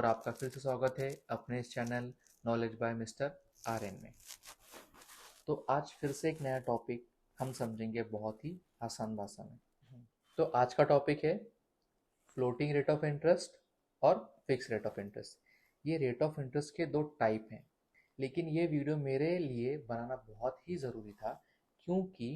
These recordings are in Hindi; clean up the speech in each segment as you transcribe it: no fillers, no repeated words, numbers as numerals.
आपका फिर से स्वागत है अपने इस channel knowledge by mister R N में। तो आज फिर से एक नया टॉपिक हम समझेंगे बहुत ही आसान भाषा में। तो आज का टॉपिक है फ्लोटिंग रेट ऑफ इंटरेस्ट और फिक्स रेट ऑफ इंटरेस्ट। ये रेट ऑफ इंटरेस्ट के दो टाइप हैं, लेकिन ये वीडियो मेरे लिए बनाना बहुत ही ज़रूरी था क्योंकि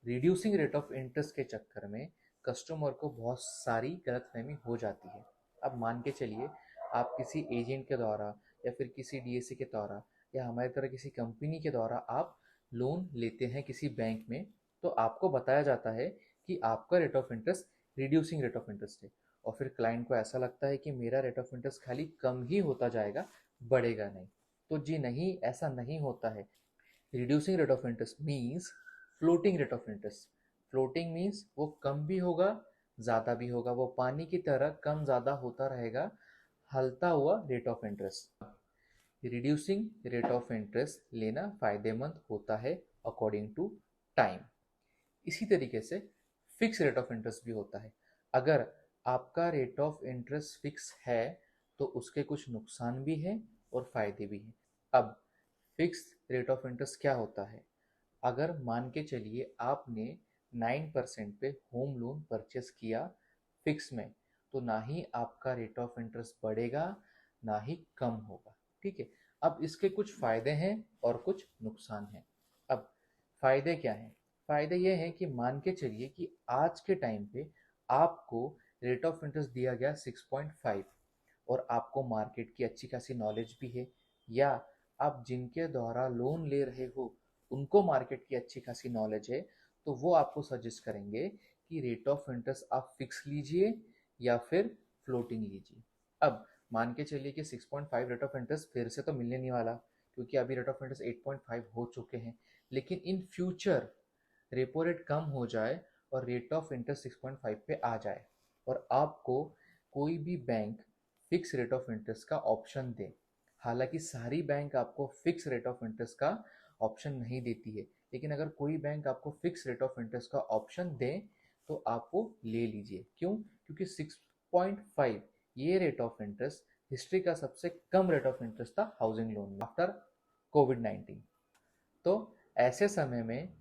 रिड्यूसिंग रेट ऑफ इंटरेस्ट के चक्कर में कस्टमर को बहुत सारी गलतफहमी हो जाती है। अब मान के चलिए आप किसी एजेंट के द्वारा या फिर किसी डीएससी के द्वारा या हमारी तरह किसी कंपनी के द्वारा आप लोन लेते हैं किसी बैंक में, तो आपको बताया जाता है कि आपका rate of interest reducing rate of interest है, और फिर क्लाइंट को ऐसा लगता है कि मेरा रेट ऑफ इंटरेस्ट खाली कम ही होता जाएगा, बढ़ेगा नहीं। तो जी नहीं, ऐसा नहीं होता है। Reducing rate of interest means floating rate of interest. Floating means वो कम भी होगा, ज़्यादा भी होगा, वो पानी की तरह कम ज़्यादा होता रहेगा, हलता हुआ rate of interest. Reducing rate of interest लेना फ़ायदेमंद होता है अकॉर्डिंग टू टाइम। इसी तरीके से फिक्स रेट ऑफ इंटरेस्ट भी होता है। अगर आपका रेट ऑफ इंटरेस्ट फिक्स है तो उसके कुछ नुकसान भी हैं और फ़ायदे भी हैं। अब फिक्स रेट ऑफ इंटरेस्ट क्या होता है? अगर मान के चलिए आपने 9% पे होम लोन परचेस किया फिक्स में, तो ना ही आपका रेट ऑफ इंटरेस्ट बढ़ेगा ना ही कम होगा। ठीक है। अब इसके कुछ फ़ायदे हैं और कुछ नुकसान हैं। अब फ़ायदे क्या हैं? फ़ायदे ये हैं कि मान के चलिए कि आज के टाइम पे आपको रेट ऑफ इंटरेस्ट दिया गया 6.5 और आपको मार्केट की अच्छी खासी नॉलेज भी है, या आप जिनके द्वारा लोन ले रहे हो उनको मार्केट की अच्छी खासी नॉलेज है, तो वो आपको सजेस्ट करेंगे कि रेट ऑफ इंटरेस्ट आप फिक्स लीजिए या फिर फ्लोटिंग लीजिए। अब मान के चलिए कि 6.5 रेट ऑफ इंटरेस्ट फिर से तो मिलने नहीं वाला, क्योंकि अभी रेट ऑफ इंटरेस्ट 8.5 हो चुके हैं। लेकिन इन फ्यूचर रेपो रेट कम हो जाए और रेट ऑफ इंटरेस्ट 6.5 पे आ जाए और आपको कोई भी bank fix rate of interest का ऑप्शन दे। हालांकि सारी बैंक आपको फिक्स रेट ऑफ इंटरेस्ट का ऑप्शन नहीं देती है, लेकिन अगर कोई बैंक आपको फिक्स रेट ऑफ इंटरेस्ट का ऑप्शन दे तो आप वो ले लीजिए। क्यों? क्योंकि 6.5 ये रेट ऑफ इंटरेस्ट हिस्ट्री का सबसे कम रेट ऑफ इंटरेस्ट था हाउसिंग लोन में आफ्टर कोविड-19। तो ऐसे समय में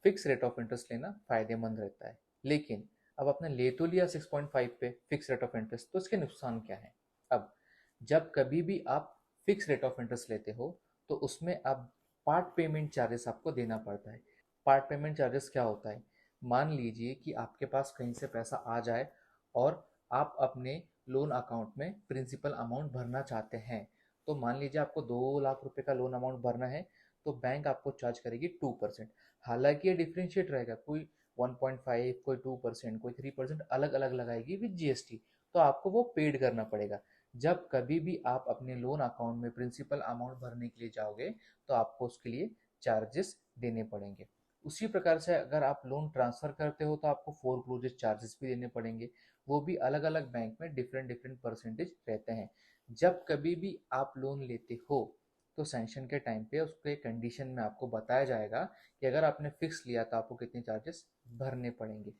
फिक्स रेट ऑफ इंटरेस्ट लेना फायदेमंद रहता है। लेकिन अब आपने ले तो लिया 6.5 पे फिक्स रेट ऑफ इंटरेस्ट, तो इसके नुकसान क्या है? अब जब कभी भी आप फिक्स रेट ऑफ इंटरेस्ट लेते हो तो उसमें आप पार्ट पेमेंट चार्जेस आपको देना पड़ता है। पार्ट पेमेंट चार्जेस क्या होता है? मान लीजिए कि आपके पास कहीं से पैसा आ जाए और आप अपने लोन अकाउंट में प्रिंसिपल अमाउंट भरना चाहते हैं। तो मान लीजिए आपको 2 लाख रुपए का लोन अमाउंट भरना है, तो बैंक आपको चार्ज करेगी 2%। हालांकि ये डिफरेंशिएट रहेगा, कोई 1.5, कोई 2%, कोई 3% अलग अलग लगाएगी विद जीएसटी, तो आपको वो पेड करना पड़ेगा। जब कभी भी आप अपने लोन अकाउंट में प्रिंसिपल अमाउंट भरने के लिए जाओगे तो आपको उसके लिए चार्जेस देने पड़ेंगे। उसी प्रकार से अगर आप लोन ट्रांसफ़र करते हो तो आपको फोरक्लोजर चार्जेस भी देने पड़ेंगे। वो भी अलग अलग बैंक में डिफरेंट डिफरेंट परसेंटेज रहते हैं। जब कभी भी आप लोन लेते हो तो सैंक्शन के टाइम पे उसके कंडीशन में आपको बताया जाएगा कि अगर आपने फिक्स लिया तो आपको कितने चार्जेस भरने पड़ेंगे।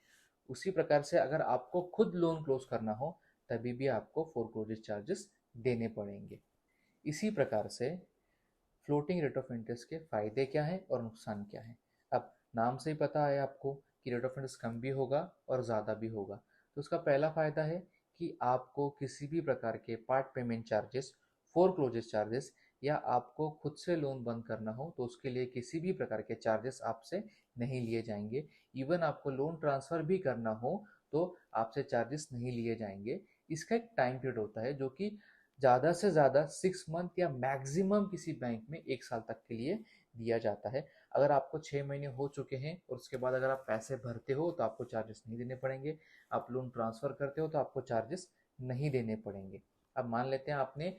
उसी प्रकार से अगर आपको खुद लोन क्लोज करना हो तभी भी आपको फोरक्लोजर चार्जेस देने पड़ेंगे। इसी प्रकार से फ्लोटिंग रेट ऑफ इंटरेस्ट के फ़ायदे क्या हैं और नुकसान क्या हैं? अब नाम से ही पता है आपको कि रेट ऑफ इंटरेस्ट कम भी होगा और ज़्यादा भी होगा। तो उसका पहला फ़ायदा है कि आपको किसी भी प्रकार के part payment charges, foreclosure charges या आपको खुद से लोन बंद करना हो तो उसके लिए किसी भी प्रकार के चार्जेस आपसे नहीं लिए जाएंगे। इवन आपको लोन ट्रांसफ़र भी करना हो तो आपसे चार्जेस नहीं लिए जाएंगे। इसका एक टाइम पीरियड होता है जो कि ज़्यादा से ज़्यादा 6 मंथ या मैक्सिमम किसी बैंक में 1 साल तक के लिए दिया जाता है। अगर आपको 6 महीने हो चुके हैं और उसके बाद अगर आप पैसे भरते हो तो आपको चार्जेस नहीं देने पड़ेंगे। आप लोन ट्रांसफ़र करते हो तो आपको चार्जेस नहीं देने पड़ेंगे। अब मान लेते हैं आपने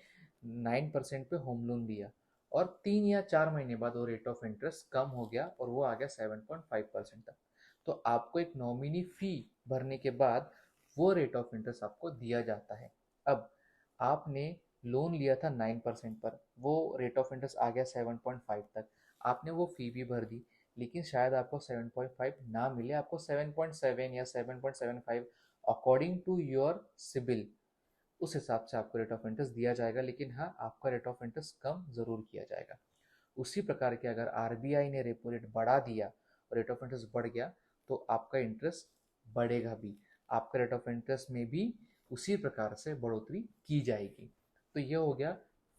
9% पे होम लोन लिया और 3 या 4 महीने बाद वो रेट ऑफ इंटरेस्ट कम हो गया और वो आ गया 7.5% तक। तो आपको एक नॉमिनी फ़ी भरने के बाद वो रेट ऑफ इंटरेस्ट आपको दिया जाता है। अब आपने लोन लिया था 9% पर, वो रेट ऑफ इंटरेस्ट आ गया 7.5 तक। आपने वो फ़ी भी भर दी, लेकिन शायद आपको 7.5 ना मिले, आपको 7.7 या 7.75 अकॉर्डिंग टू योर सिबिल उस हिसाब से आपको रेट ऑफ इंटरेस्ट दिया जाएगा, लेकिन हाँ आपका रेट ऑफ इंटरेस्ट कम ज़रूर किया जाएगा। उसी प्रकार के अगर आरबीआई ने रेपो रेट बढ़ा दिया और रेट ऑफ इंटरेस्ट बढ़ गया तो आपका इंटरेस्ट बढ़ेगा भी, आपका रेट ऑफ इंटरेस्ट में भी उसी प्रकार से बढ़ोतरी की जाएगी। तो ये हो गया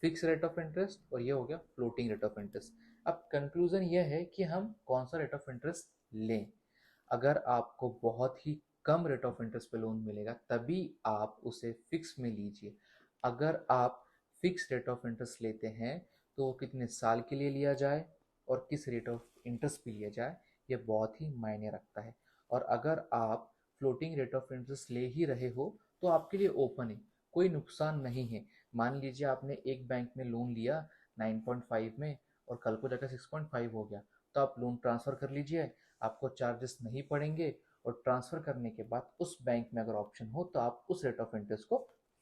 फिक्स रेट ऑफ इंटरेस्ट और ये हो गया फ्लोटिंग रेट ऑफ इंटरेस्ट। अब कंक्लूजन ये है कि हम कौन सा रेट ऑफ इंटरेस्ट लें। अगर आपको बहुत ही कम रेट ऑफ इंटरेस्ट पे लोन मिलेगा तभी आप उसे फिक्स में लीजिए। अगर आप फिक्स रेट ऑफ इंटरेस्ट लेते हैं तो वो कितने साल के लिए लिया जाए और किस रेट ऑफ इंटरेस्ट पे लिया जाए ये बहुत ही मायने रखता है। और अगर आप फ्लोटिंग रेट ऑफ इंटरेस्ट ले ही रहे हो तो आपके लिए ओपन है, कोई नुकसान नहीं है। मान लीजिए आपने एक बैंक में लोन लिया 9.5 में और कल को जाकर 6.5 हो गया, तो आप लोन ट्रांसफ़र कर लीजिए, आपको चार्जेस नहीं पड़ेंगे। और ट्रांसफ़र करने के बाद उस बैंक में अगर ऑप्शन हो तो आप उस रेट ऑफ इंटरेस्ट को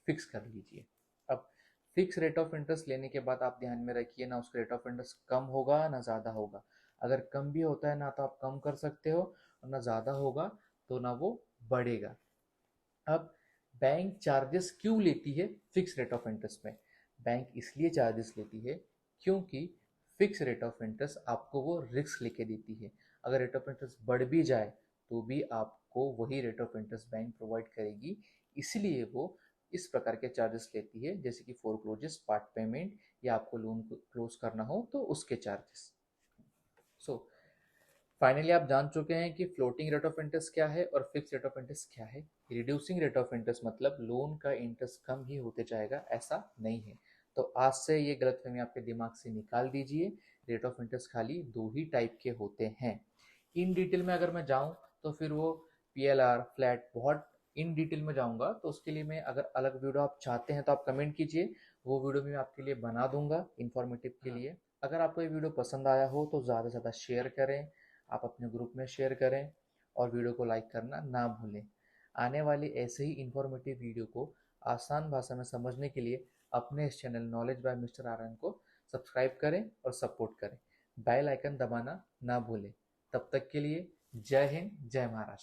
फिक्स कर लीजिए। अब फिक्स रेट ऑफ इंटरेस्ट लेने के बाद आप ध्यान में रखिए ना उसका रेट ऑफ इंटरेस्ट कम होगा ना ज़्यादा होगा। अगर कम भी होता है ना तो आप कम कर सकते हो, और ना ज़्यादा होगा तो ना वो बढ़ेगा। अब बैंक चार्जेस क्यों लेती है फिक्स रेट ऑफ इंटरेस्ट में? बैंक इसलिए चार्जेस लेती है क्योंकि फिक्स रेट ऑफ इंटरेस्ट आपको वो रिस्क लेके देती है। अगर रेट ऑफ इंटरेस्ट बढ़ भी जाए तो भी आपको वही rate of interest bank provide करेगी, इसलिए वो इस प्रकार के चार्जेस लेती है, जैसे कि फोरक्लोजेस, पार्ट पेमेंट, या आपको लोन क्लोज करना हो तो उसके चार्जेस। सो फाइनली आप जान चुके हैं कि फ्लोटिंग रेट ऑफ इंटरेस्ट क्या है और फिक्स रेट ऑफ इंटरेस्ट क्या है। रिड्यूसिंग रेट ऑफ इंटरेस्ट मतलब लोन का इंटरेस्ट कम ही होते जाएगा, ऐसा नहीं है। तो आज से ये गलतफहमी आपके दिमाग से निकाल दीजिए। रेट ऑफ इंटरेस्ट खाली दो ही टाइप के होते हैं। इन डिटेल में अगर मैं जाऊं तो फिर वो पीएलआर फ्लैट बहुत इन डिटेल में जाऊंगा, तो उसके लिए मैं अगर अलग वीडियो आप चाहते हैं तो आप कमेंट कीजिए, वो वीडियो मैं आपके लिए बना दूंगा इन्फॉर्मेटिव के लिए। अगर आपको ये वीडियो पसंद आया हो तो ज़्यादा से ज़्यादा शेयर करें, आप अपने ग्रुप में शेयर करें और वीडियो को लाइक करना ना भूलें। आने वाली ऐसे ही इन्फॉर्मेटिव वीडियो को आसान भाषा में समझने के लिए अपने इस channel knowledge by mister Aryan को सब्सक्राइब करें और सपोर्ट करें। बेल आइकन दबाना ना भूलें। तब तक के लिए जय हिंद, जय महाराष्ट्र।